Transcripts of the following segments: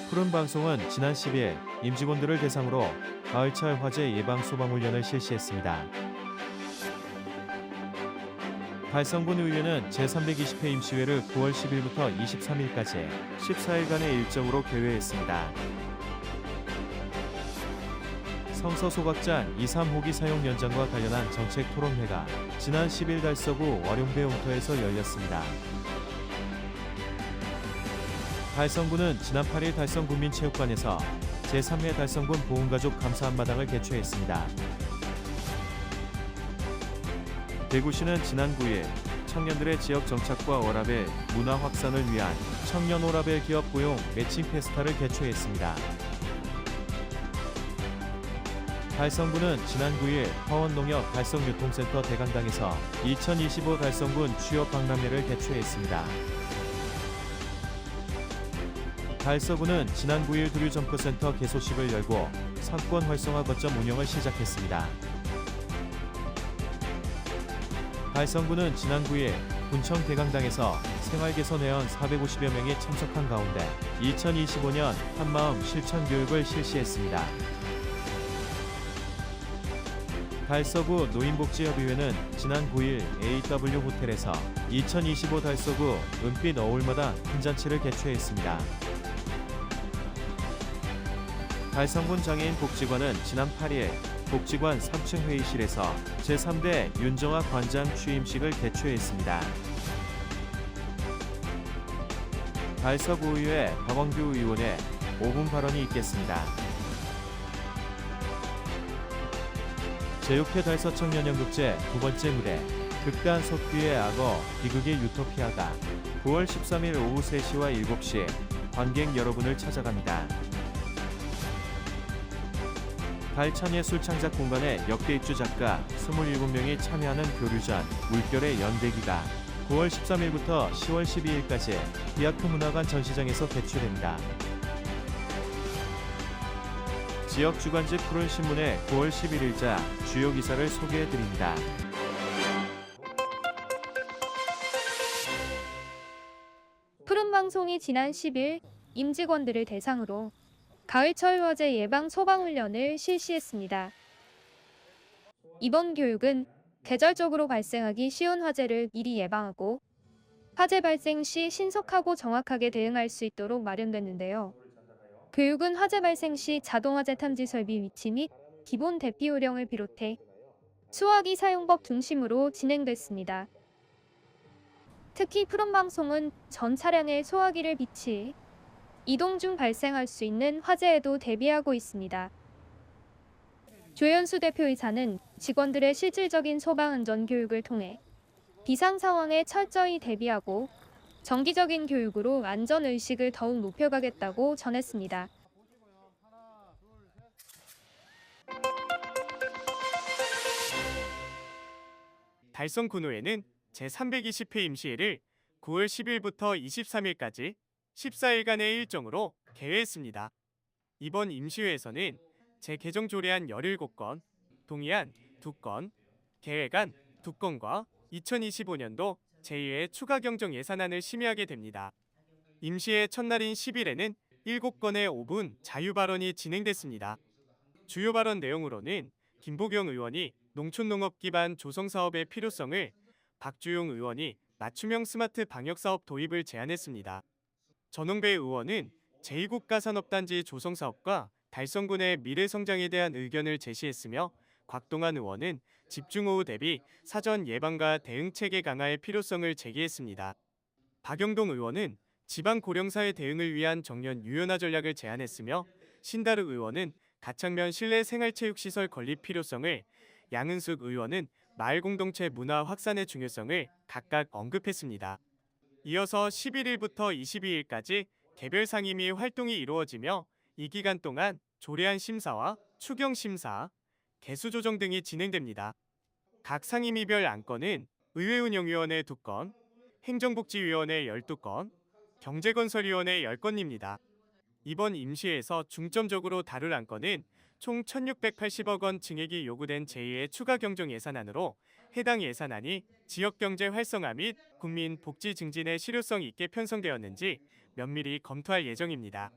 푸른방송은 지난 10일 임직원들을 대상으로 가을철 화재 예방 소방훈련을 실시했습니다. 달성군 의회는 제320회 임시회를 9월 10일부터 23일까지 14일간의 일정으로 개회했습니다. 성서소각장 2-3호기 사용 연장과 관련한 정책 토론회가 지난 10일 달서구 월용배 웅터에서 열렸습니다. 달성군은 지난 8일 달성군민체육관에서 제3회 달성군 보훈가족 감사 한마당을 개최했습니다. 대구시는 지난 9일 청년들의 지역 정착과 워라밸, 문화 확산을 위한 청년 워라밸 기업 고용 매칭 페스타를 개최했습니다. 달성군은 지난 9일 화원농협 달성유통센터 대강당에서 2025 달성군 취업 박람회를 개최했습니다. 달서구는 지난 9일 두류점프센터 개소식을 열고 상권 활성화 거점 운영을 시작했습니다. 달성군은 지난 9일 군청 대강당에서 생활개선회원 450여 명이 참석한 가운데 2025년 한마음 실천 교육을 실시했습니다. 달서구 노인복지협의회는 지난 9일 AW 호텔에서 2025 달서구 은빛 어울마당 큰잔치를 개최했습니다. 달성군 장애인 복지관은 지난 8일 복지관 3층 회의실에서 제3대 윤정아 관장 취임식을 개최했습니다. 달서구의회 박원규 의원의 5분 발언이 있겠습니다. 제6회 달서청년연극제 두 번째 무대 극단 석규의 악어 비극의 유토피아가 9월 13일 오후 3시와 7시 관객 여러분을 찾아갑니다. 달천예술창작 공간에 역대 입주 작가 27명이 참여하는 교류전 물결의 연대기가 9월 13일부터 10월 12일까지 비아크 문화관 전시장에서 개최됩니다. 지역 주간지 푸른신문의 9월 11일자 주요 기사를 소개해드립니다. 푸른방송이 지난 10일 임직원들을 대상으로 가을철 화재 예방 소방훈련을 실시했습니다. 이번 교육은 계절적으로 발생하기 쉬운 화재를 미리 예방하고 화재 발생 시 신속하고 정확하게 대응할 수 있도록 마련됐는데요. 교육은 화재 발생 시 자동화재 탐지 설비 위치 및 기본 대피 요령을 비롯해 수화기 사용법 중심으로 진행됐습니다. 특히 푸른방송은 전 차량에 소화기를 비치해 이동 중 발생할 수 있는 화재에도 대비하고 있습니다. 조현수 대표이사는 직원들의 실질적인 소방안전 교육을 통해 비상 상황에 철저히 대비하고 정기적인 교육으로 안전의식을 더욱 높여가겠다고 전했습니다. 달성군의회는 제320회 임시회를 9월 10일부터 23일까지 14일간의 일정으로 개회했습니다. 이번 임시회에서는 재개정 조례안 17건, 동의안 2건, 계획안 2건과 2025년도 제2회 추가 경정 예산안을 심의하게 됩니다. 임시회 첫날인 10일에는 7건의 5분 자유 발언이 진행됐습니다. 주요 발언 내용으로는 김보경 의원이 농촌농업 기반 조성사업의 필요성을, 박주용 의원이 맞춤형 스마트 방역사업 도입을 제안했습니다. 전홍배 의원은 제2국가산업단지 조성사업과 달성군의 미래성장에 대한 의견을 제시했으며 곽동안 의원은 집중호우 대비 사전 예방과 대응체계 강화의 필요성을 제기했습니다. 박영동 의원은 지방 고령사회 대응을 위한 정년 유연화 전략을 제안했으며 신다르 의원은 가창면 실내 생활체육시설 건립 필요성을, 양은숙 의원은 마을 공동체 문화 확산의 중요성을 각각 언급했습니다. 이어서 11일부터 22일까지 개별 상임위 활동이 이루어지며 이 기간 동안 조례안 심사와 추경 심사, 개수 조정 등이 진행됩니다. 각 상임위별 안건은 의회운영위원회 2건, 행정복지위원회 12건, 경제건설위원회 10건입니다. 이번 임시회에서 중점적으로 다룰 안건은 총 1,680억 원 증액이 요구된 제2의 추가 경정 예산안으로 해당 예산안이 지역경제 활성화 및 국민 복지 증진에 실효성 있게 편성되었는지 면밀히 검토할 예정입니다.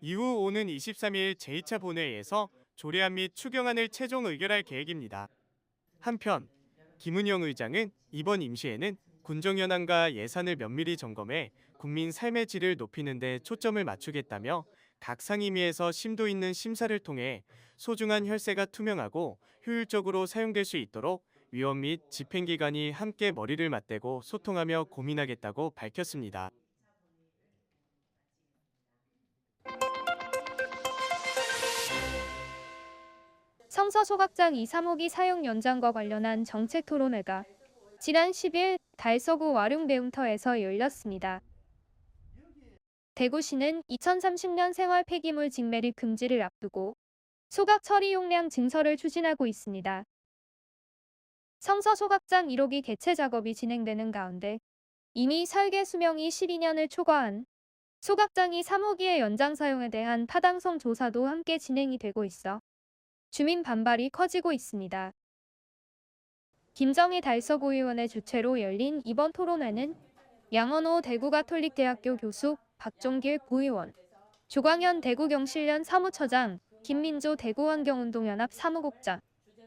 이후 오는 23일 제2차 본회의에서 조례안 및 추경안을 최종 의결할 계획입니다. 한편 김은영 의장은 이번 임시회는 군정 현안과 예산을 면밀히 점검해 국민 삶의 질을 높이는 데 초점을 맞추겠다며 각 상임위에서 심도 있는 심사를 통해 소중한 혈세가 투명하고 효율적으로 사용될 수 있도록 위원 및 집행기관이 함께 머리를 맞대고 소통하며 고민하겠다고 밝혔습니다. 성서 소각장 2, 3호기 사용 연장과 관련한 정책 토론회가 지난 10일 달서구 와룡배움터에서 열렸습니다. 대구시는 2030년 생활 폐기물 직매립 금지를 앞두고 소각 처리 용량 증설을 추진하고 있습니다. 성서 소각장 1호기 개체 작업이 진행되는 가운데 이미 설계 수명이 12년을 초과한 소각장이 3호기의 연장 사용에 대한 타당성 조사도 함께 진행이 되고 있어 주민 반발이 커지고 있습니다. 김정희 달서구 의원의 주최로 열린 이번 토론회는 양원호 대구가톨릭대학교 교수, 박종길 구의원, 조광현 대구경실련 사무처장, 김민조 대구환경운동연합 사무국장,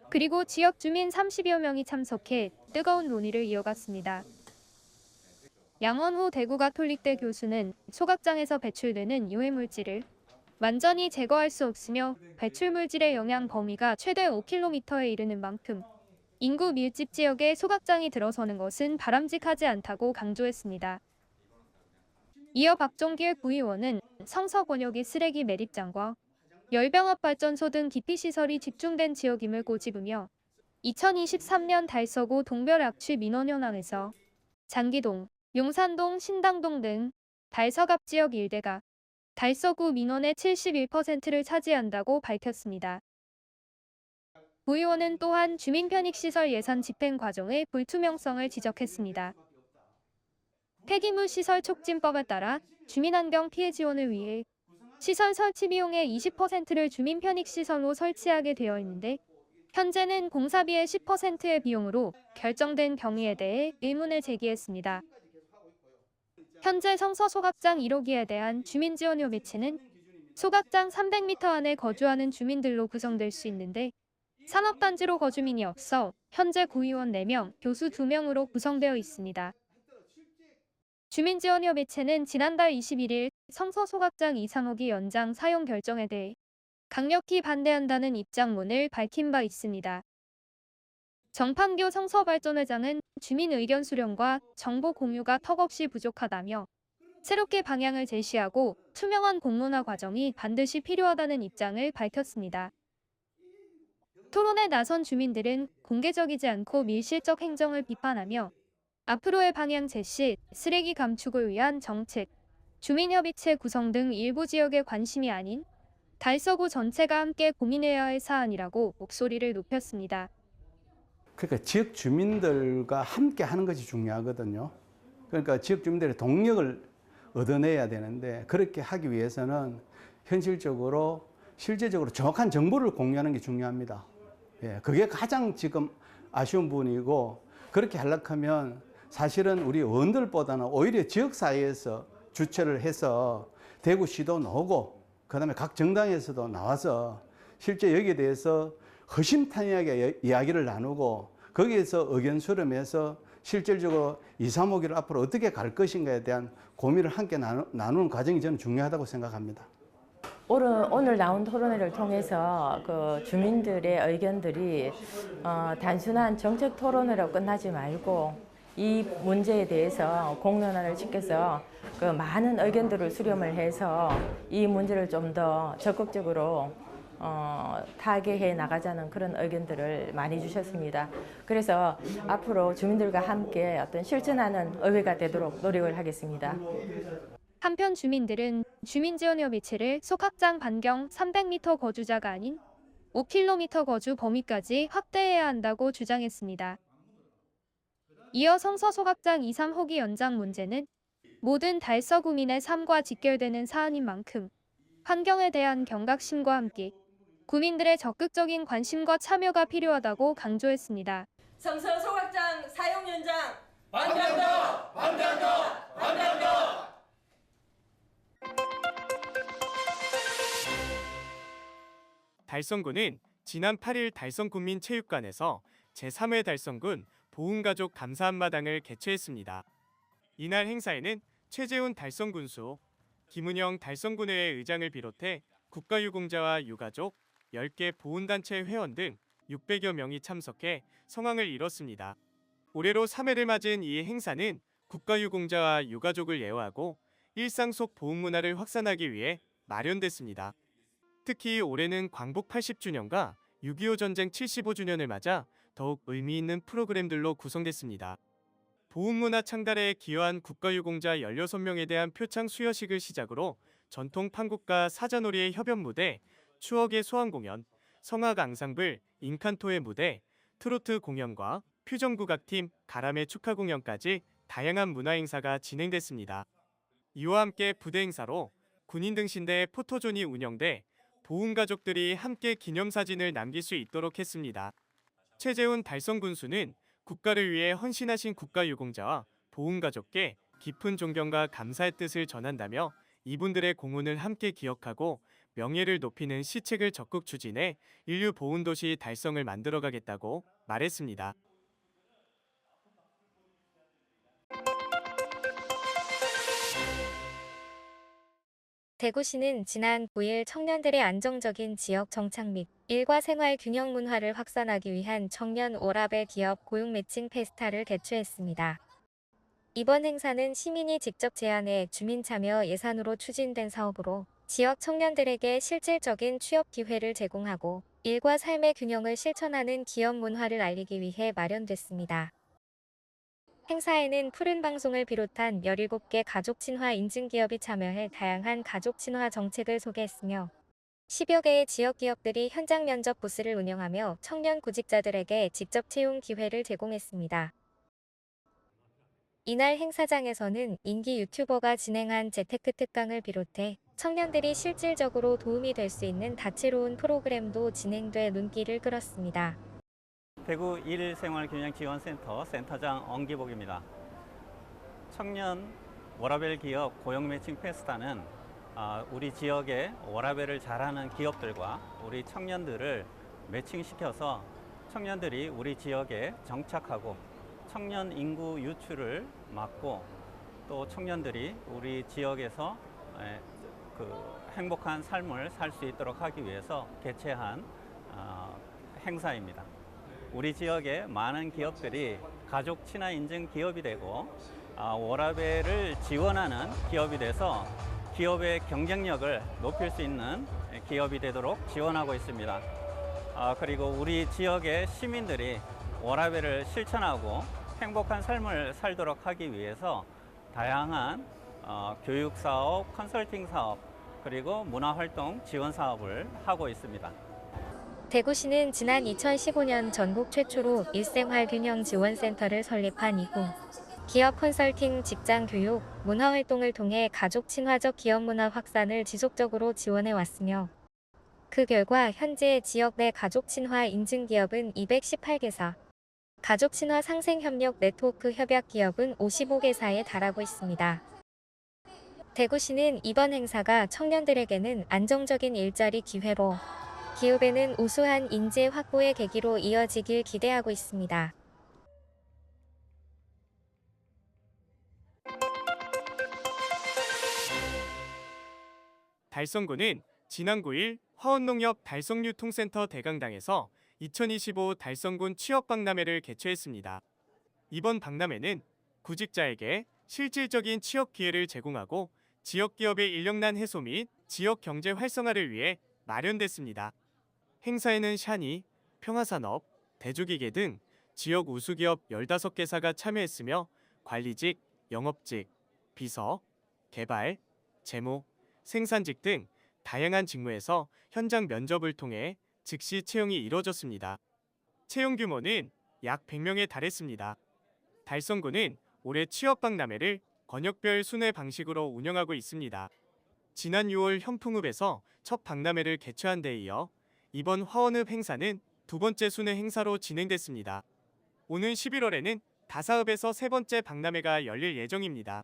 그리고 지역 주민 30여 명이 참석해 뜨거운 논의를 이어갔습니다. 양원호 대구가톨릭대 교수는 소각장에서 배출되는 유해물질을 완전히 제거할 수 없으며 배출물질의 영향 범위가 최대 5km에 이르는 만큼 인구 밀집 지역에 소각장이 들어서는 것은 바람직하지 않다고 강조했습니다. 이어 박종길 구의원은 성서 권역의 쓰레기 매립장과 열병합발전소 등 기피시설이 집중된 지역임을 꼬집으며 2023년 달서구 동별악취 민원현황에서 장기동, 용산동, 신당동 등 달서갑 지역 일대가 달서구 민원의 71%를 차지한다고 밝혔습니다. 구 의원은 또한 주민편익시설 예산 집행 과정의 불투명성을 지적했습니다. 폐기물 시설 촉진법에 따라 주민환경 피해 지원을 위해 시설 설치 비용의 20%를 주민편익시설로 설치하게 되어 있는데 현재는 공사비의 10%의 비용으로 결정된 경위에 대해 의문을 제기했습니다. 현재 성서 소각장 1호기에 대한 주민지원료 배치는 소각장 300m 안에 거주하는 주민들로 구성될 수 있는데 산업단지로 거주민이 없어 현재 구의원 4명, 교수 2명으로 구성되어 있습니다. 주민지원료 배치는 지난달 21일 성서 소각장 2, 3호기 연장 사용 결정에 대해 강력히 반대한다는 입장문을 밝힌 바 있습니다. 정판교 성서발전회장은 주민 의견 수렴과 정보 공유가 턱없이 부족하다며 새롭게 방향을 제시하고 투명한 공론화 과정이 반드시 필요하다는 입장을 밝혔습니다. 토론에 나선 주민들은 공개적이지 않고 밀실적 행정을 비판하며 앞으로의 방향 제시, 쓰레기 감축을 위한 정책, 주민협의체 구성 등 일부 지역의 관심이 아닌 달서구 전체가 함께 고민해야 할 사안이라고 목소리를 높였습니다. 그러니까 지역 주민들과 함께 하는 것이 중요하거든요. 그러니까 지역 주민들의 동력을 얻어내야 되는데 그렇게 하기 위해서는 현실적으로 실제적으로 정확한 정보를 공유하는 게 중요합니다. 예, 그게 가장 지금 아쉬운 부분이고 그렇게 하려면 사실은 우리 의원들보다는 오히려 지역사회에서 주최를 해서 대구시도 나오고 그다음에 각 정당에서도 나와서 실제 여기에 대해서 허심탄회하게 이야기를 나누고 거기에서 의견 수렴해서 실질적으로 2, 3호기를 앞으로 어떻게 갈 것인가에 대한 고민을 함께 나누는 과정이 저는 중요하다고 생각합니다. 오늘 나온 토론회를 통해서 그 주민들의 의견들이 단순한 정책 토론회로 끝나지 말고 이 문제에 대해서 공론화를 시켜서 그 많은 의견들을 수렴을 해서 이 문제를 좀 더 적극적으로 타개해 나가자는 그런 의견들을 많이 주셨습니다. 그래서 앞으로 주민들과 함께 어떤 실천하는 의회가 되도록 노력을 하겠습니다. 한편 주민들은 주민지원료 배치를 소각장 반경 300m 거주자가 아닌 5km 거주 범위까지 확대해야 한다고 주장했습니다. 이어 성서 소각장 2, 3호기 연장 문제는 모든 달서구민의 삶과 직결되는 사안인 만큼 환경에 대한 경각심과 함께 구민들의 적극적인 관심과 참여가 필요하다고 강조했습니다. 성서 소각장 사용 연장 반대한다! 반대한다! 반대한다! 달성군은 지난 8일 달성군민체육관에서 제3회 달성군 보훈가족 감사한마당을 개최했습니다. 이날 행사에는 최재훈 달성군수, 김은영 달성군의회 의장을 비롯해 국가유공자와 유가족, 10개 보훈단체 회원 등 600여 명이 참석해 성황을 이뤘습니다. 올해로 3회를 맞은 이 행사는 국가유공자와 유가족을 예우하고 일상 속 보훈문화를 확산하기 위해 마련됐습니다. 특히 올해는 광복 80주년과 6.25 전쟁 75주년을 맞아 더욱 의미 있는 프로그램들로 구성됐습니다. 보훈문화 창달에 기여한 국가유공자 16명에 대한 표창 수여식을 시작으로 전통 판국과 사자놀이의 협연 무대, 추억의 소환 공연, 성악 앙상블, 인칸토의 무대, 트로트 공연과 퓨전국악팀, 가람의 축하 공연까지 다양한 문화 행사가 진행됐습니다. 이와 함께 부대 행사로 군인 등신대 포토존이 운영돼 보훈가족들이 함께 기념사진을 남길 수 있도록 했습니다. 최재훈 달성군수는 국가를 위해 헌신하신 국가유공자와 보훈가족께 깊은 존경과 감사의 뜻을 전한다며 이분들의 공훈을 함께 기억하고 명예를 높이는 시책을 적극 추진해 인류 보훈도시 달성을 만들어가겠다고 말했습니다. 대구시는 지난 9일 청년들의 안정적인 지역 정착 및 일과 생활 균형 문화를 확산하기 위한 청년 워라밸 기업 고용 매칭 페스타를 개최했습니다. 이번 행사는 시민이 직접 제안해 주민 참여 예산으로 추진된 사업으로 지역 청년들에게 실질적인 취업 기회를 제공하고 일과 삶의 균형을 실천하는 기업 문화를 알리기 위해 마련됐습니다. 행사에는 푸른 방송을 비롯한 17개 가족 친화 인증 기업이 참여해 다양한 가족 친화 정책을 소개했으며 10여 개의 지역 기업들이 현장 면접 부스를 운영하며 청년 구직자들에게 직접 채용 기회를 제공했습니다. 이날 행사장에서는 인기 유튜버가 진행한 재테크 특강을 비롯해 청년들이 실질적으로 도움이 될 수 있는 다채로운 프로그램도 진행돼 눈길을 끌었습니다. 대구 일생활균형지원센터 센터장 엄기복입니다. 청년 워라밸 기업 고용 매칭 페스타는 우리 지역의 워라밸을 잘하는 기업들과 우리 청년들을 매칭시켜서 청년들이 우리 지역에 정착하고 청년 인구 유출을 막고 또 청년들이 우리 지역에서 행복한 삶을 살 수 있도록 하기 위해서 개최한 행사입니다. 우리 지역의 많은 기업들이 가족 친화 인증 기업이 되고 워라밸을 지원하는 기업이 돼서 기업의 경쟁력을 높일 수 있는 기업이 되도록 지원하고 있습니다. 그리고 우리 지역의 시민들이 워라밸을 실천하고 행복한 삶을 살도록 하기 위해서 다양한 교육 사업, 컨설팅 사업, 그리고 문화활동 지원 사업을 하고 있습니다. 대구시는 지난 2015년 전국 최초로 일생활균형지원센터를 설립한 이후 기업 컨설팅, 직장 교육, 문화활동을 통해 가족 친화적 기업 문화 확산을 지속적으로 지원해 왔으며 그 결과 현재 지역 내 가족 친화 인증 기업은 218개사, 가족 친화 상생 협력 네트워크 협약 기업은 55개사에 달하고 있습니다. 대구시는 이번 행사가 청년들에게는 안정적인 일자리 기회로 기업에는 우수한 인재 확보의 계기로 이어지길 기대하고 있습니다. 달성군은 지난 9일 화원농협 달성유통센터 대강당에서 2025 달성군 취업박람회를 개최했습니다. 이번 박람회는 구직자에게 실질적인 취업 기회를 제공하고 지역 기업의 인력난 해소 및 지역 경제 활성화를 위해 마련됐습니다. 행사에는 샤니, 평화산업, 대주기계 등 지역 우수기업 15개사가 참여했으며 관리직, 영업직, 비서, 개발, 재무, 생산직 등 다양한 직무에서 현장 면접을 통해 즉시 채용이 이뤄졌습니다. 채용 규모는 약 100명에 달했습니다. 달성군은 올해 취업박람회를 권역별 순회 방식으로 운영하고 있습니다. 지난 6월 현풍읍에서 첫 박람회를 개최한 데 이어 이번 화원읍 행사는 두 번째 순회 행사로 진행됐습니다. 오는 11월에는 다사읍에서 세 번째 박람회가 열릴 예정입니다.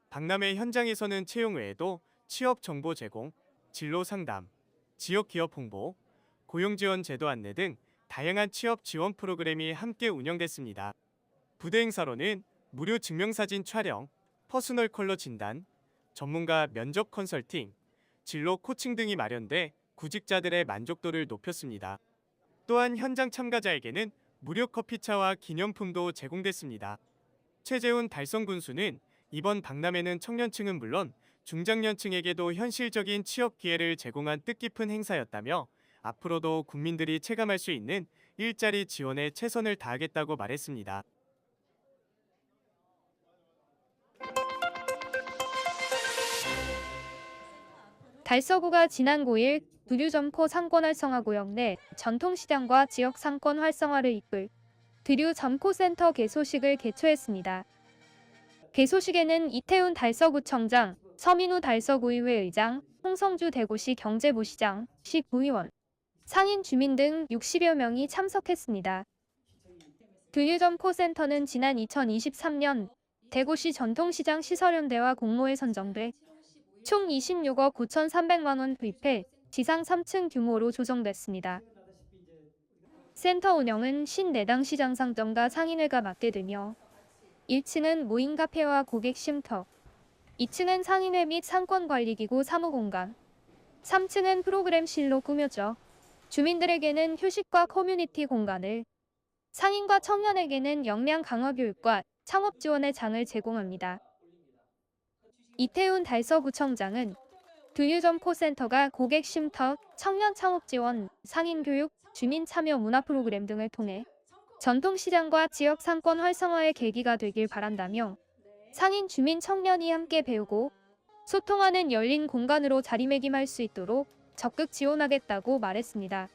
박람회 현장에서는 채용 외에도 취업 정보 제공, 진로 상담, 지역 기업 홍보, 고용지원 제도 안내 등 다양한 취업 지원 프로그램이 함께 운영됐습니다. 부대 행사로는 무료 증명사진 촬영, 퍼스널 컬러 진단, 전문가 면접 컨설팅, 진로 코칭 등이 마련돼 구직자들의 만족도를 높였습니다. 또한 현장 참가자에게는 무료 커피차와 기념품도 제공됐습니다. 최재훈 달성 군수는 이번 박람회는 청년층은 물론 중장년층에게도 현실적인 취업 기회를 제공한 뜻깊은 행사였다며 앞으로도 국민들이 체감할 수 있는 일자리 지원에 최선을 다하겠다고 말했습니다. 달서구가 지난 9일 두류점포 상권 활성화 구역 내 전통시장과 지역 상권 활성화를 이끌 두류점포센터 개소식을 개최했습니다. 개소식에는 이태훈 달서구청장, 서민우 달서구의회 의장, 홍성주 대구시 경제부시장, 시 구의원, 상인 주민 등 60여 명이 참석했습니다. 두류점포센터는 지난 2023년 대구시 전통시장 시설연대와 공모에 선정돼 총 26억 9,300만 원 투입해 지상 3층 규모로 조성됐습니다. 센터 운영은 54당 시장 상점과 상인회가 맡게 되며 1층은 무인 카페와 고객 쉼터, 2층은 상인회 및 상권관리기구 사무공간, 3층은 프로그램실로 꾸며져 주민들에게는 휴식과 커뮤니티 공간을, 상인과 청년에게는 역량 강화 교육과 창업 지원의 장을 제공합니다. 이태훈 달서구청장은 두류점포센터가 고객 쉼터, 청년 창업 지원, 상인 교육, 주민 참여 문화 프로그램 등을 통해 전통시장과 지역 상권 활성화의 계기가 되길 바란다며 상인 주민 청년이 함께 배우고 소통하는 열린 공간으로 자리매김할 수 있도록 적극 지원하겠다고 말했습니다.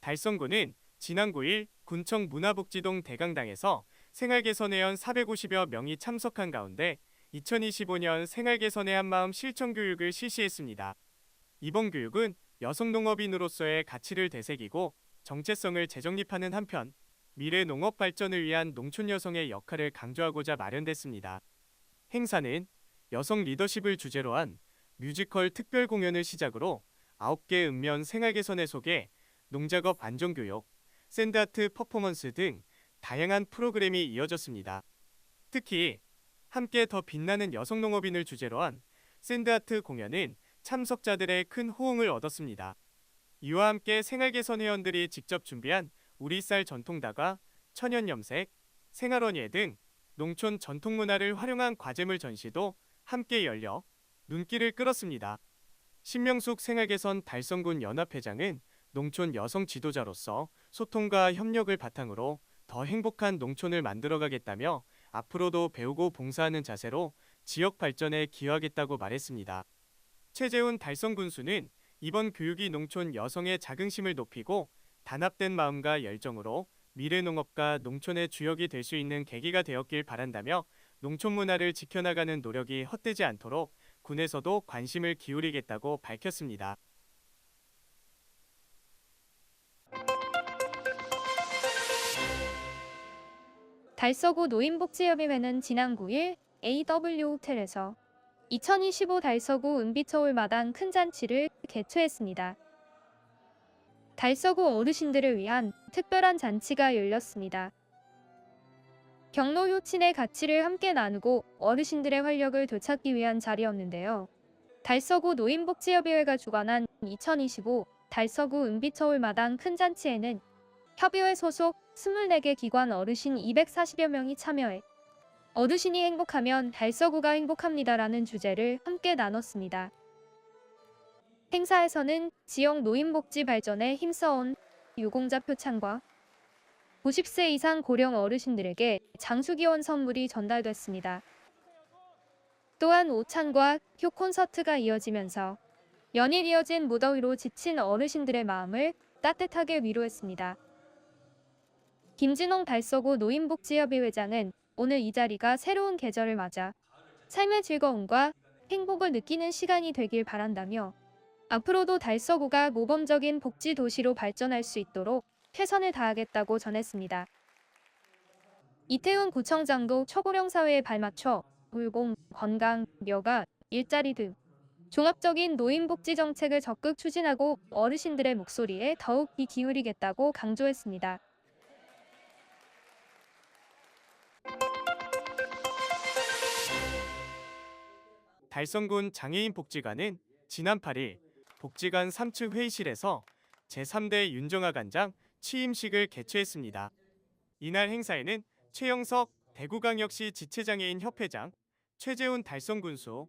달성구는 지난 9일 군청 문화복지동 대강당에서 생활개선회원 450여 명이 참석한 가운데 2025년 생활개선의 한마음 실천교육을 실시했습니다. 이번 교육은 여성농업인으로서의 가치를 되새기고 정체성을 재정립하는 한편 미래 농업 발전을 위한 농촌 여성의 역할을 강조하고자 마련됐습니다. 행사는 여성 리더십을 주제로 한 뮤지컬 특별 공연을 시작으로 9개 읍면 생활개선의 소개, 농작업 안전교육, 샌드아트 퍼포먼스 등 다양한 프로그램이 이어졌습니다. 특히 함께 더 빛나는 여성농업인을 주제로 한 샌드아트 공연은 참석자들의 큰 호응을 얻었습니다. 이와 함께 생활개선 회원들이 직접 준비한 우리쌀 전통다과, 천연염색, 생활원예 등 농촌 전통문화를 활용한 과제물 전시도 함께 열려 눈길을 끌었습니다. 신명숙 생활개선 달성군 연합회장은 농촌 여성 지도자로서 소통과 협력을 바탕으로 더 행복한 농촌을 만들어가겠다며 앞으로도 배우고 봉사하는 자세로 지역 발전에 기여하겠다고 말했습니다. 최재훈 달성군수는 이번 교육이 농촌 여성의 자긍심을 높이고 단합된 마음과 열정으로 미래농업과 농촌의 주역이 될 수 있는 계기가 되었길 바란다며 농촌 문화를 지켜나가는 노력이 헛되지 않도록 군에서도 관심을 기울이겠다고 밝혔습니다. 달서구 노인복지협의회는 지난 9일 AW 호텔에서 2025 달서구 은비처울마당 큰 잔치를 개최했습니다. 달서구 어르신들을 위한 특별한 잔치가 열렸습니다. 경로 효친의 가치를 함께 나누고 어르신들의 활력을 되찾기 위한 자리였는데요. 달서구 노인복지협의회가 주관한 2025 달서구 은비처울마당 큰 잔치에는 협의회 소속 24개 기관 어르신 240여 명이 참여해 어르신이 행복하면 달서구가 행복합니다라는 주제를 함께 나눴습니다. 행사에서는 지역 노인복지 발전에 힘써온 유공자 표창과 90세 이상 고령 어르신들에게 장수기원 선물이 전달됐습니다. 또한 오찬과 효 콘서트가 이어지면서 연일 이어진 무더위로 지친 어르신들의 마음을 따뜻하게 위로했습니다. 김진홍 달서구 노인복지협의회장은 오늘 이 자리가 새로운 계절을 맞아 삶의 즐거움과 행복을 느끼는 시간이 되길 바란다며 앞으로도 달서구가 모범적인 복지 도시로 발전할 수 있도록 최선을 다하겠다고 전했습니다. 이태훈 구청장도 초고령 사회에 발맞춰 돌봄, 건강, 여가, 일자리 등 종합적인 노인복지 정책을 적극 추진하고 어르신들의 목소리에 더욱 귀 기울이겠다고 강조했습니다. 달성군 장애인 복지관은 지난 8일 복지관 3층 회의실에서 제3대 윤정아 관장 취임식을 개최했습니다. 이날 행사에는 최영석 대구광역시 지체장애인 협회장, 최재훈 달성군수,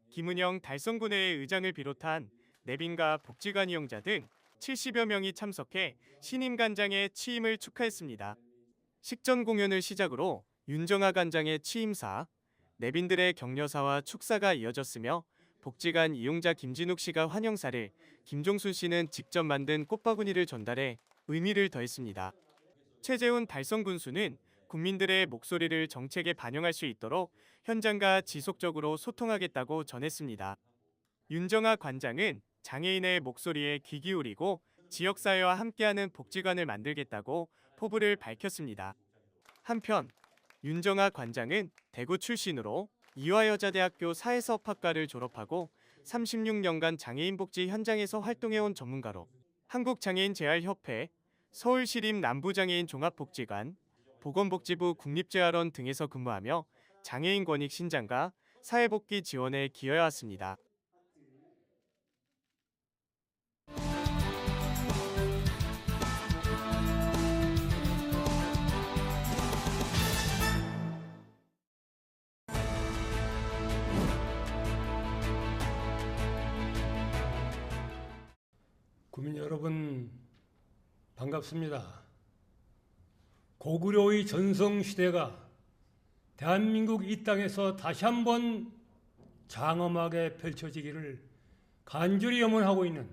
김은영 달성군회의 의장을 비롯한 내빈과 복지관 이용자 등 70여 명이 참석해 신임 관장의 취임을 축하했습니다. 식전 공연을 시작으로 윤정아 관장의 취임사, 내빈들의 격려사와 축사가 이어졌으며 복지관 이용자 김진욱 씨가 환영사를, 김종순 씨는 직접 만든 꽃바구니를 전달해 의미를 더했습니다. 최재훈 달성군수는 국민들의 목소리를 정책에 반영할 수 있도록 현장과 지속적으로 소통하겠다고 전했습니다. 윤정아 관장은 장애인의 목소리에 귀 기울이고 지역사회와 함께하는 복지관을 만들겠다고 포부를 밝혔습니다. 한편 윤정아 관장은 대구 출신으로 이화여자대학교 사회사업학과를 졸업하고 36년간 장애인 복지 현장에서 활동해온 전문가로 한국장애인재활협회, 서울시립 남부장애인 종합복지관, 보건복지부 국립재활원 등에서 근무하며 장애인 권익 신장과 사회복귀 지원에 기여해왔습니다. 국민 여러분, 반갑습니다. 고구려의 전성시대가 대한민국 이 땅에서 다시 한번 장엄하게 펼쳐지기를 간절히 염원하고 있는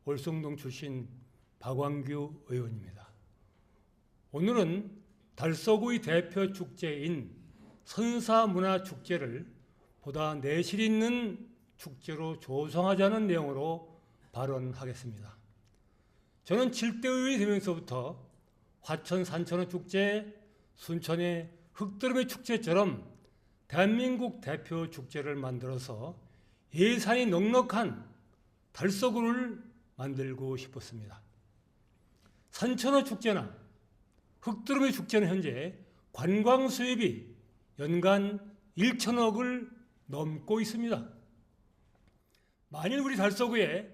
월성동 출신 박완규 의원입니다. 오늘은 달서구의 대표 축제인 선사문화축제를 보다 내실 있는 축제로 조성하자는 내용으로 발언하겠습니다. 저는 7대 의원이 되면서부터 화천 산천어 축제, 순천의 흙드름의 축제처럼 대한민국 대표 축제를 만들어서 예산이 넉넉한 달서구를 만들고 싶었습니다. 산천어 축제나 흙드름의 축제는 현재 관광 수입이 연간 1천억을 넘고 있습니다. 만일 우리 달서구에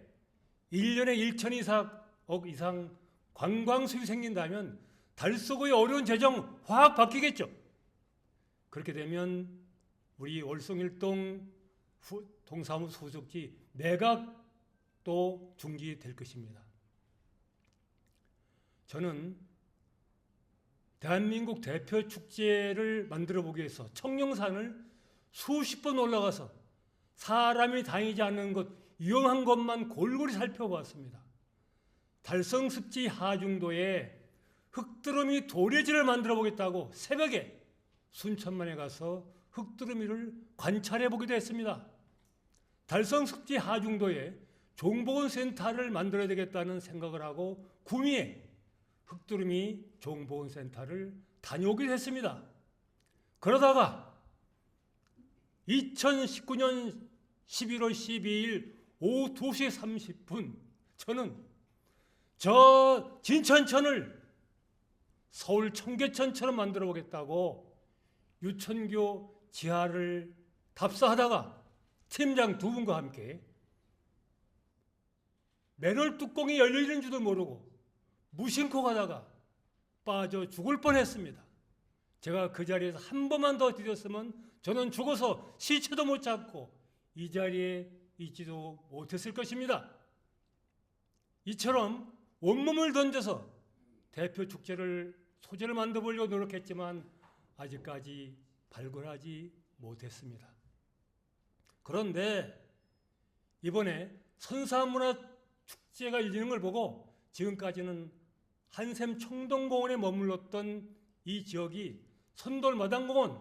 1년에 1,200억 이상 관광 수입이 생긴다면 달서구의 어려운 재정 확 바뀌겠죠. 그렇게 되면 우리 월성일동 동사무소 소속지 매각도 중지될 것입니다. 저는 대한민국 대표 축제를 만들어 보기 위해서 청룡산을 수십 번 올라가서 사람이 다니지 않는 곳, 위험한 것만 골고루 살펴보았습니다. 달성습지 하중도에 흙두루미 도래지를 만들어 보겠다고 새벽에 순천만에 가서 흙두루미를 관찰해 보기도 했습니다. 달성습지 하중도에 종보건센터를 만들어야 되겠다는 생각을 하고 구미에 흙두루미 종보건센터를 다녀오기도 했습니다. 그러다가 2019년 11월 12일 오후 2시 30분 저는 저 진천천을 서울 청계천처럼 만들어 보겠다고 유천교 지하를 답사하다가 팀장 두 분과 함께 맨홀 뚜껑이 열리는 줄도 모르고 무심코 가다가 빠져 죽을 뻔했습니다. 제가 그 자리에서 한 번만 더 디뎠으면 저는 죽어서 시체도 못 찾고 이 자리에 있지도 못했을 것입니다. 이처럼 온몸을 던져서 대표 축제를 소재를 만들어 보려고 노력했지만 아직까지 발굴하지 못했습니다. 그런데 이번에 선사문화축제가 열리는 걸 보고 지금까지는 한샘 청동공원에 머물렀던 이 지역이 선돌마당공원,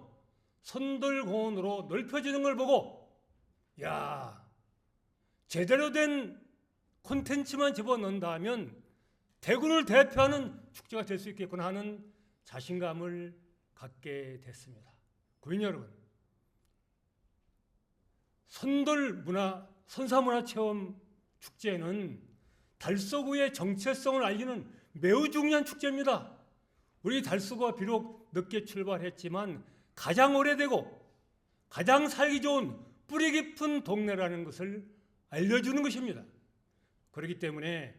선돌공원으로 넓혀지는 걸 보고 야, 제대로 된 콘텐츠만 집어넣는다면 대구를 대표하는 축제가 될 수 있겠구나 하는 자신감을 갖게 됐습니다. 국민 여러분, 선사문화체험 축제는 달서구의 정체성을 알리는 매우 중요한 축제입니다. 우리 달서구가 비록 늦게 출발했지만 가장 오래되고 가장 살기 좋은 뿌리 깊은 동네라는 것을 알려주는 것입니다. 그렇기 때문에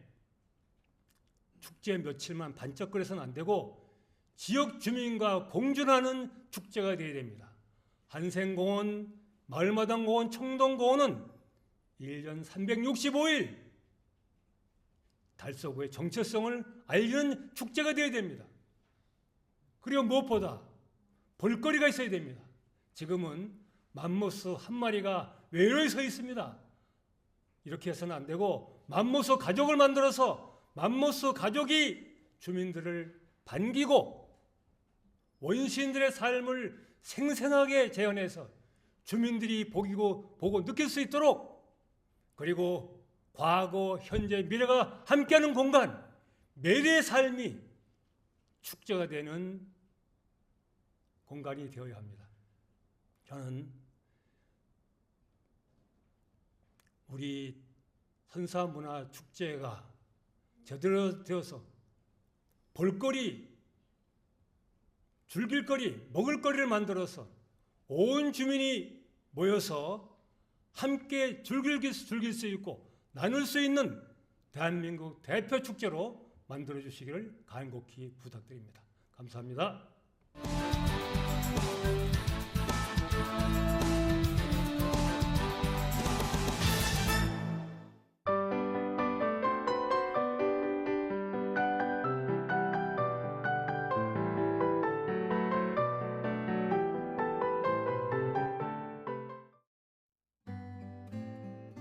축제 며칠만 반짝거려서는 안 되고 지역 주민과 공존하는 축제가 되어야 됩니다. 한생공원, 마을마당공원, 청동공원은 1년 365일 달서구의 정체성을 알리는 축제가 되어야 됩니다. 그리고 무엇보다 볼거리가 있어야 됩니다. 지금은 맘모스 한 마리가 외로이 서 있습니다. 이렇게 해서는 안 되고 맘모스 가족을 만들어서 맘모스 가족이 주민들을 반기고 원시인들의 삶을 생생하게 재현해서 주민들이 보고 느낄 수 있도록, 그리고 과거, 현재, 미래가 함께하는 공간, 매일의 삶이 축제가 되는 공간이 되어야 합니다. 저는 우리 선사문화축제가 제대로 되어서 볼거리, 즐길거리, 먹을거리를 만들어서 온 주민이 모여서 함께 즐길 수 있고 나눌 수 있는 대한민국 대표 축제로 만들어 주시기를 간곡히 부탁드립니다. 감사합니다.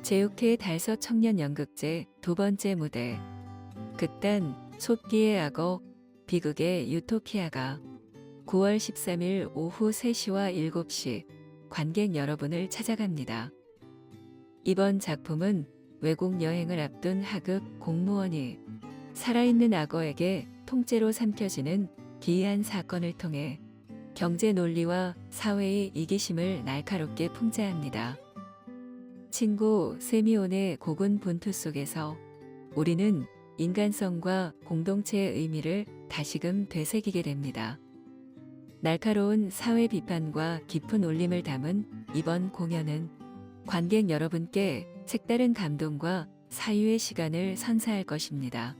제육회 달서 청년연극제 두 번째 무대. 극단 솥기의 악어, 비극의 유토피아가 9월 13일 오후 3시와 7시 관객 여러분을 찾아갑니다. 이번 작품은 외국 여행을 앞둔 하급 공무원이 살아있는 악어에게 통째로 삼켜지는 기이한 사건을 통해 경제 논리와 사회의 이기심을 날카롭게 풍자합니다. 친구 세미온의 고군 분투 속에서 우리는 인간성과 공동체의 의미를 다시금 되새기게 됩니다. 날카로운 사회 비판과 깊은 울림을 담은 이번 공연은 관객 여러분께 색다른 감동과 사유의 시간을 선사할 것입니다.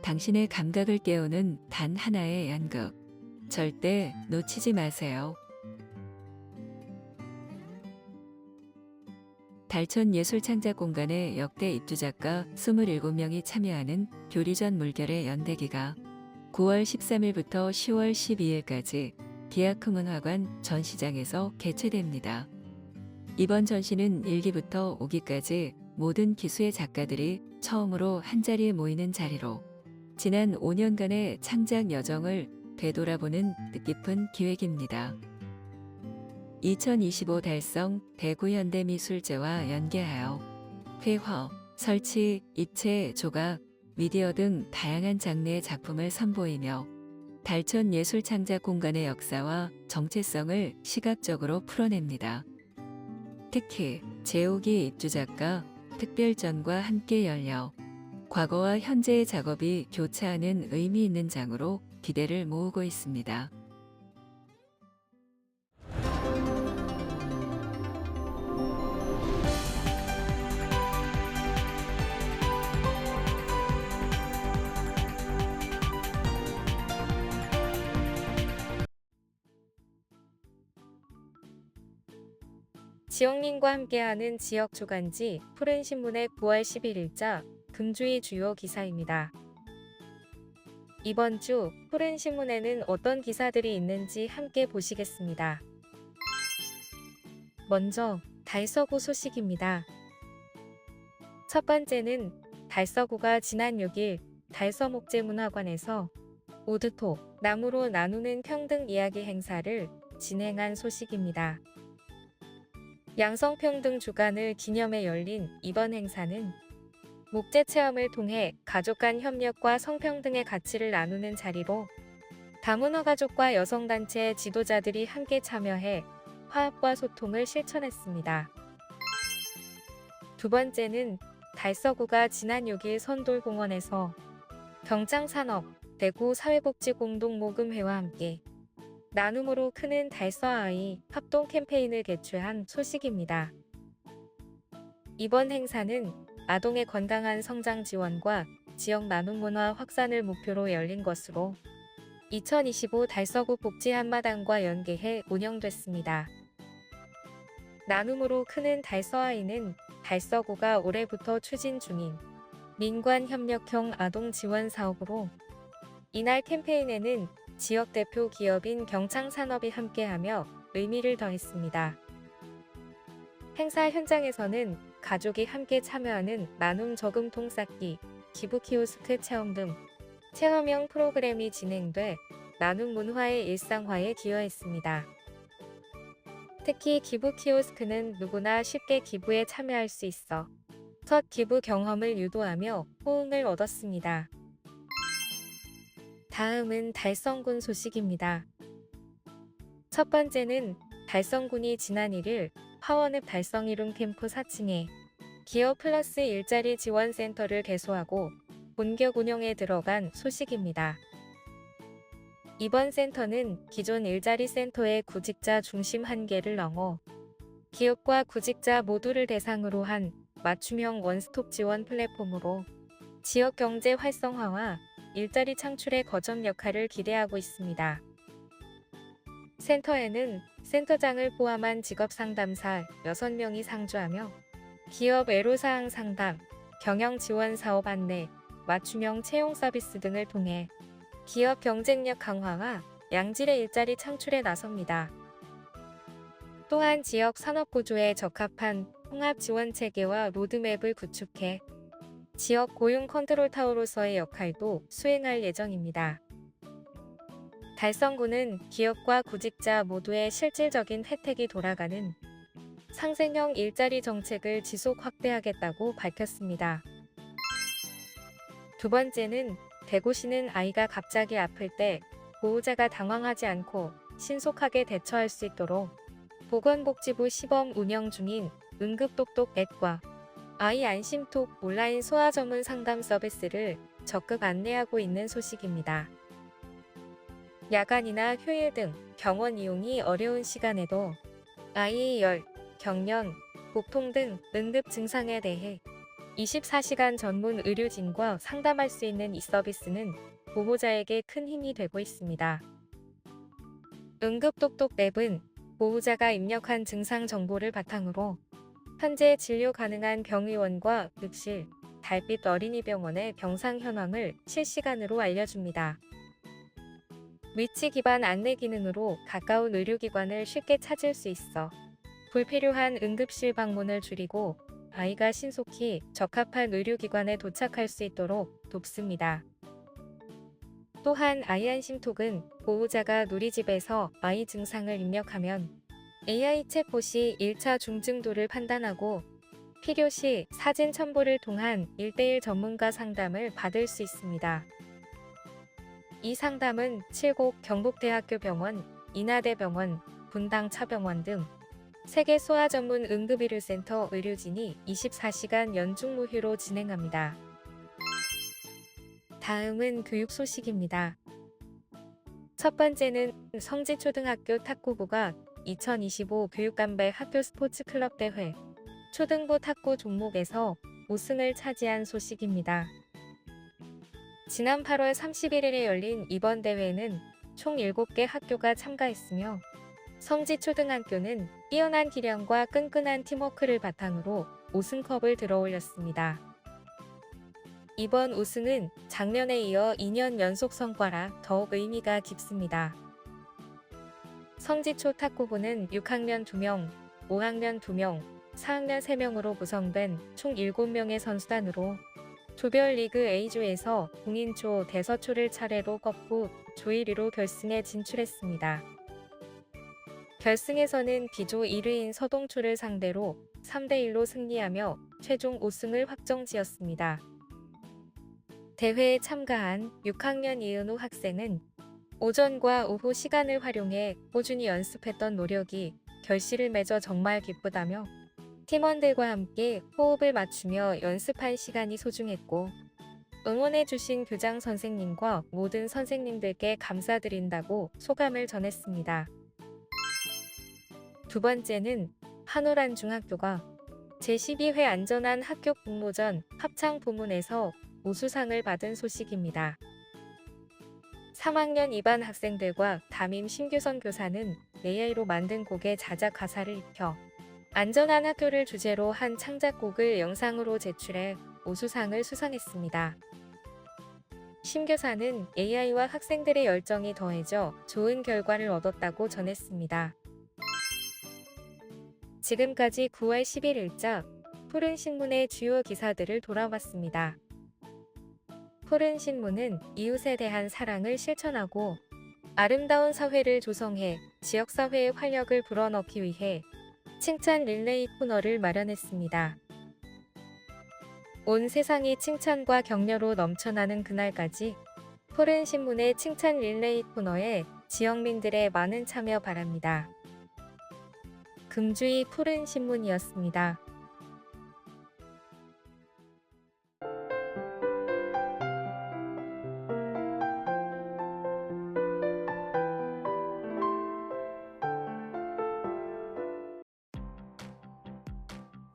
당신의 감각을 깨우는 단 하나의 연극. 절대 놓치지 마세요. 달천 예술창작공간의 역대 입주작가 27명이 참여하는 교리전 물결의 연대기가 9월 13일부터 10월 12일까지 비아크문화관 전시장에서 개최됩니다. 이번 전시는 1기부터 5기까지 모든 기수의 작가들이 처음으로 한자리에 모이는 자리로 지난 5년간의 창작 여정을 되돌아보는 뜻깊은 기획입니다. 2025 달성 대구현대미술제와 연계하여 회화, 설치, 입체, 조각, 미디어 등 다양한 장르의 작품을 선보이며 달천 예술창작공간의 역사와 정체성을 시각적으로 풀어냅니다. 특히 제5기 입주작가 특별전과 함께 열려 과거와 현재의 작업이 교차하는 의미 있는 장으로 기대를 모으고 있습니다. 지역민과 함께하는 지역 주간지 푸른신문의 9월 11일자 금주의 주요 기사입니다. 이번 주 푸른신문에는 어떤 기사들이 있는지 함께 보시겠습니다. 먼저 달서구 소식입니다. 첫 번째는 달서구가 지난 6일 달서목재문화관에서 우드토, 나무로 나누는 평등 이야기 행사를 진행한 소식입니다. 양성평등 주간을 기념해 열린 이번 행사는 목재 체험을 통해 가족 간 협력과 성평등의 가치를 나누는 자리로 다문화 가족과 여성단체 지도자들이 함께 참여해 화합과 소통을 실천했습니다. 두 번째는 달서구가 지난 6일 선돌공원에서 경장산업, 대구 사회복지공동모금회와 함께 나눔으로 크는 달서아이 합동 캠페인을 개최한 소식입니다. 이번 행사는 아동의 건강한 성장 지원과 지역 나눔 문화 확산을 목표로 열린 것으로 2025 달서구 복지 한마당과 연계해 운영됐습니다. 나눔으로 크는 달서아이는 달서구가 올해부터 추진 중인 민관협력형 아동 지원 사업으로 이날 캠페인에는 지역 대표 기업인 경창산업이 함께하며 의미를 더했습니다. 행사 현장에서는 가족이 함께 참여하는 나눔 저금통 쌓기, 기부 키오스크 체험 등 체험형 프로그램이 진행돼 나눔 문화의 일상화에 기여했습니다. 특히 기부 키오스크는 누구나 쉽게 기부에 참여할 수 있어 첫 기부 경험을 유도하며 호응을 얻었습니다. 다음은 달성군 소식입니다. 첫 번째는 달성군이 지난 1일 화원읍 달성이룸 캠프 4층에 기업 플러스 일자리 지원센터를 개소하고 본격 운영에 들어간 소식입니다. 이번 센터는 기존 일자리 센터의 구직자 중심 한계를 넘어 기업과 구직자 모두를 대상으로 한 맞춤형 원스톱 지원 플랫폼으로 지역 경제 활성화와 일자리 창출의 거점 역할을 기대하고 있습니다. 센터에는 센터장을 포함한 직업 상담사 6명이 상주하며 기업 애로사항 상담, 경영 지원 사업 안내, 맞춤형 채용 서비스 등을 통해 기업 경쟁력 강화와 양질의 일자리 창출에 나섭니다. 또한 지역 산업 구조에 적합한 통합 지원 체계와 로드맵을 구축해 지역 고용 컨트롤 타워로서의 역할도 수행할 예정입니다. 달성군은 기업과 구직자 모두의 실질적인 혜택이 돌아가는 상생형 일자리 정책을 지속 확대하겠다고 밝혔습니다. 두 번째는 대구시는 아이가 갑자기 아플 때 보호자가 당황하지 않고 신속하게 대처할 수 있도록 보건복지부 시범 운영 중인 응급똑똑 앱과 아이 안심톡 온라인 소아 전문 상담 서비스를 적극 안내하고 있는 소식입니다. 야간이나 휴일 등 병원 이용이 어려운 시간에도 아이의 열, 경련, 복통 등 응급 증상에 대해 24시간 전문 의료진과 상담할 수 있는 이 서비스는 보호자에게 큰 힘이 되고 있습니다. 응급똑똑 앱은 보호자가 입력한 증상 정보를 바탕으로 현재 진료 가능한 병의원과 늑실, 달빛 어린이병원의 병상 현황을 실시간으로 알려줍니다. 위치 기반 안내 기능으로 가까운 의료기관을 쉽게 찾을 수 있어 불필요한 응급실 방문을 줄이고 아이가 신속히 적합한 의료기관에 도착할 수 있도록 돕습니다. 또한 아이안심톡은 보호자가 누리집에서 아이 증상을 입력하면 AI 챗봇이 1차 중증도를 판단하고 필요시 사진 첨부를 통한 1:1 전문가 상담을 받을 수 있습니다. 이 상담은 칠곡 경북대학교 병원, 인하대병원, 분당차병원 등 세계 소아 전문 응급의료센터 의료진이 24시간 연중 무휴로 진행합니다. 다음은 교육 소식입니다. 첫 번째는 성지초등학교 탁구부가 2025 교육감배 학교 스포츠 클럽 대회 초등부 탁구 종목에서 우승을 차지한 소식입니다. 지난 8월 31일에 열린 이번 대회에는 총 7개 학교가 참가했으며 성지초등학교는 뛰어난 기량과 끈끈한 팀워크를 바탕으로 우승컵을 들어올렸습니다. 이번 우승은 작년에 이어 2년 연속 성과라 더욱 의미가 깊습니다. 성지초 탁구부는 6학년 2명, 5학년 2명, 4학년 3명으로 구성된 총 7명의 선수단으로 조별 리그 A조에서 공인초, 대서초를 차례로 꺾고 조 1위로 결승에 진출했습니다. 결승에서는 B조 1위인 서동초를 상대로 3대1로 승리하며 최종 우승을 확정지었습니다. 대회에 참가한 6학년 이은우 학생은 오전과 오후 시간을 활용해 꾸준히 연습했던 노력이 결실을 맺어 정말 기쁘다며 팀원들과 함께 호흡을 맞추며 연습한 시간이 소중했고 응원해주신 교장 선생님과 모든 선생님들께 감사드린다고 소감을 전했습니다. 두 번째는 한오란 중학교가 제12회 안전한 학교 공모전 합창 부문에서 우수상을 받은 소식입니다. 3학년 2반 학생들과 담임 심규선 교사는 AI로 만든 곡의 자작 가사를 익혀 안전한 학교를 주제로 한 창작곡을 영상으로 제출해 우수상을 수상했습니다. 심 교사는 AI와 학생들의 열정이 더해져 좋은 결과를 얻었다고 전했습니다. 지금까지 9월 11일자 푸른신문의 주요 기사들을 돌아봤습니다. 푸른신문은 이웃에 대한 사랑을 실천하고 아름다운 사회를 조성해 지역사회의 활력을 불어넣기 위해 칭찬 릴레이 코너를 마련했습니다. 온 세상이 칭찬과 격려로 넘쳐나는 그날까지 푸른신문의 칭찬 릴레이 코너에 지역민들의 많은 참여 바랍니다. 금주의 푸른신문이었습니다.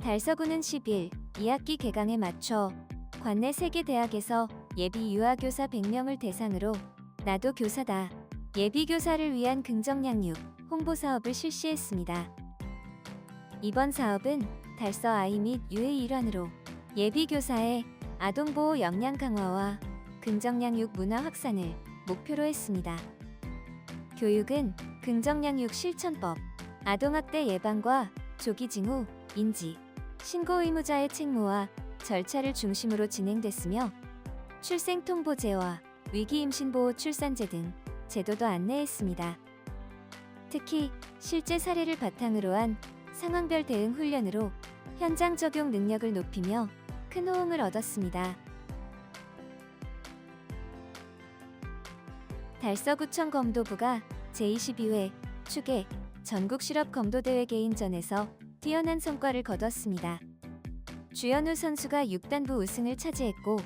달서구는 10일 2학기 개강에 맞춰 관내 3개 대학에서 예비 유아교사 100명을 대상으로 나도 교사다, 예비교사를 위한 긍정양육 홍보 사업을 실시했습니다. 이번 사업은 달서 아이 및 유의 일환으로 예비교사의 아동보호 역량 강화와 긍정양육 문화 확산을 목표로 했습니다. 교육은 긍정양육 실천법, 아동학대 예방과 조기 징후, 인지, 신고 의무자의 책무와 절차를 중심으로 진행됐으며 출생통보제와 위기임신보호 출산제 등 제도도 안내했습니다. 특히 실제 사례를 바탕으로 한 상황별 대응 훈련으로 현장 적용 능력을 높이며 큰 호응을 얻었습니다. 달서구청 검도부가 제22회 추계 전국 실업 검도대회 개인전에서 뛰어난 성과를 거뒀습니다. 주현우 선수가 6단부 우승을 차지했고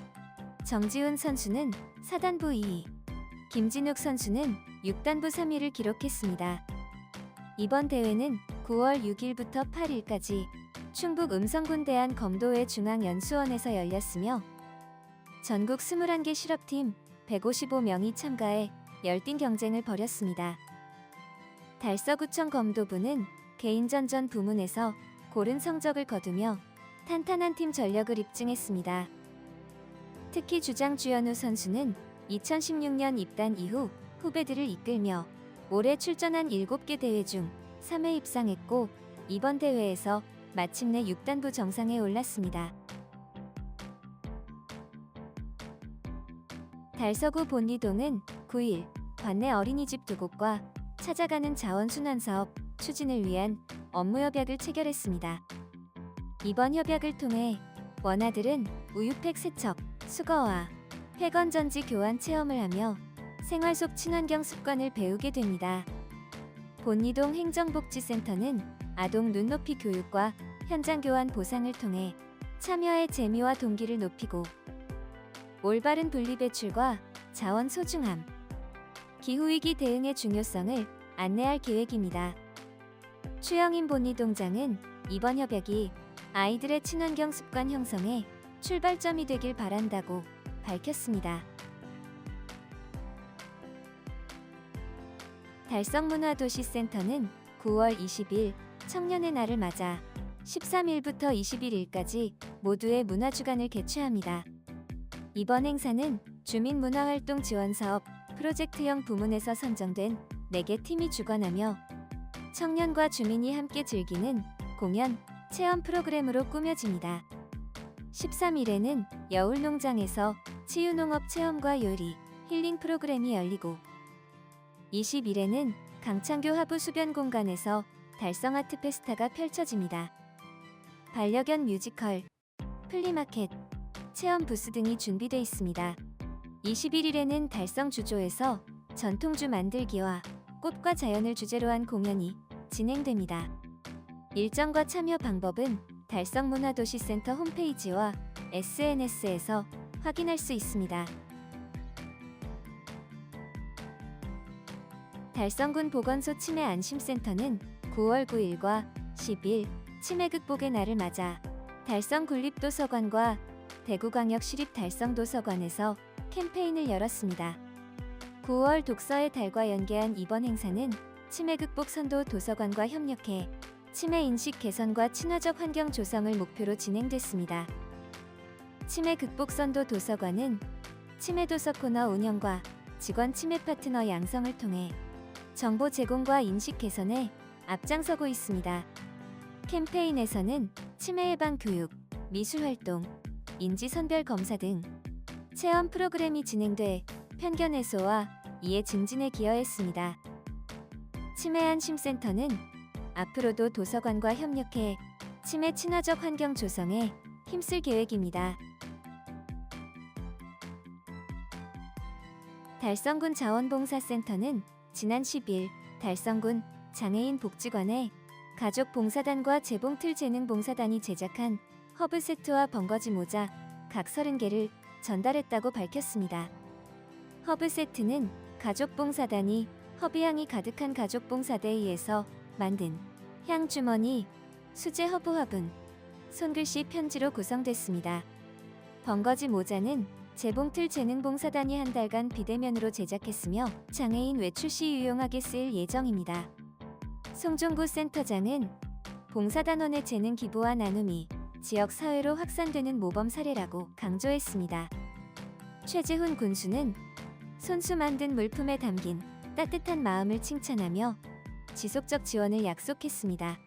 정지훈 선수는 4단부 2위, 김진욱 선수는 6단부 3위를 기록했습니다. 이번 대회는 9월 6일부터 8일까지 충북 음성군대한 검도회 중앙연수원에서 열렸으며 전국 21개 실업팀 155명이 참가해 열띤 경쟁을 벌였습니다. 달서구청 검도부는 개인전 전 부문에서 고른 성적을 거두며 탄탄한 팀 전력을 입증했습니다. 특히 주장 주현우 선수는 2016년 입단 이후 후배들을 이끌며 올해 출전한 7개 대회 중 3회 입상했고 이번 대회에서 마침내 6단부 정상에 올랐습니다. 달서구 본리동은 9일 관내 어린이집 2곳과 찾아가는 자원순환사업 추진을 위한 업무협약을 체결했습니다. 이번 협약을 통해 원아들은 우유팩 세척, 수거와 폐건전지 교환 체험을 하며 생활 속 친환경 습관을 배우게 됩니다. 본리동 행정복지센터는 아동 눈높이 교육과 현장 교환 보상을 통해 참여의 재미와 동기를 높이고 올바른 분리배출과 자원 소중함, 기후위기 대응의 중요성을 안내할 계획입니다. 추영인 본리동장은 이번 협약이 아이들의 친환경 습관 형성에 출발점이 되길 바란다고 밝혔습니다. 달성문화도시센터는 9월 20일 청년의 날을 맞아 13일부터 21일까지 모두의 문화주간을 개최합니다. 이번 행사는 주민문화활동 지원사업 프로젝트형 부문에서 선정된 4개 팀이 주관하며 청년과 주민이 함께 즐기는 공연, 체험 프로그램으로 꾸며집니다. 13일에는 여울농장에서 치유농업 체험과 요리, 힐링 프로그램이 열리고 20일에는 강창교 하부수변공간에서 달성아트 페스타가 펼쳐집니다. 반려견 뮤지컬, 플리마켓, 체험 부스 등이 준비되어 있습니다. 21일에는 달성주조에서 전통주 만들기와 꽃과 자연을 주제로 한 공연이 진행됩니다. 일정과 참여 방법은 달성문화도시센터 홈페이지와 SNS에서 확인할 수 있습니다. 달성군 보건소 치매 안심센터는 9월 9일과 10일 치매 극복의 날을 맞아 달성군립도서관과 대구광역시립 달성도서관에서 캠페인을 열었습니다. 9월 독서의 달과 연계한 이번 행사는 치매 극복 선도 도서관과 협력해 치매 인식 개선과 친화적 환경 조성을 목표로 진행됐습니다. 치매 극복 선도 도서관은 치매 도서 코너 운영과 직원 치매 파트너 양성을 통해 정보 제공과 인식 개선에 앞장서고 있습니다. 캠페인에서는 치매 예방 교육, 미술 활동, 인지 선별 검사 등 체험 프로그램이 진행돼 편견 해소와 이해 증진에 기여했습니다. 치매 안심센터는 앞으로도 도서관과 협력해 치매 친화적 환경 조성에 힘쓸 계획입니다. 달성군 자원봉사센터는 지난 10일 달성군 장애인 복지관에 가족봉사단과 재봉틀재능봉사단이 제작한 허브 세트와 번거지 모자 각 30개를 전달했다고 밝혔습니다. 허브 세트는 가족봉사단이 허브향이 가득한 가족봉사대회에서 만든 향주머니, 수제 허브 화분, 손글씨 편지로 구성됐습니다. 번거지 모자는 재봉틀 재능봉사단이 한 달간 비대면으로 제작했으며 장애인 외출 시 유용하게 쓰일 예정입니다. 송종구 센터장은 봉사단원의 재능 기부와 나눔이 지역 사회로 확산되는 모범 사례라고 강조했습니다. 최재훈 군수는 손수 만든 물품에 담긴 따뜻한 마음을 칭찬하며 지속적 지원을 약속했습니다.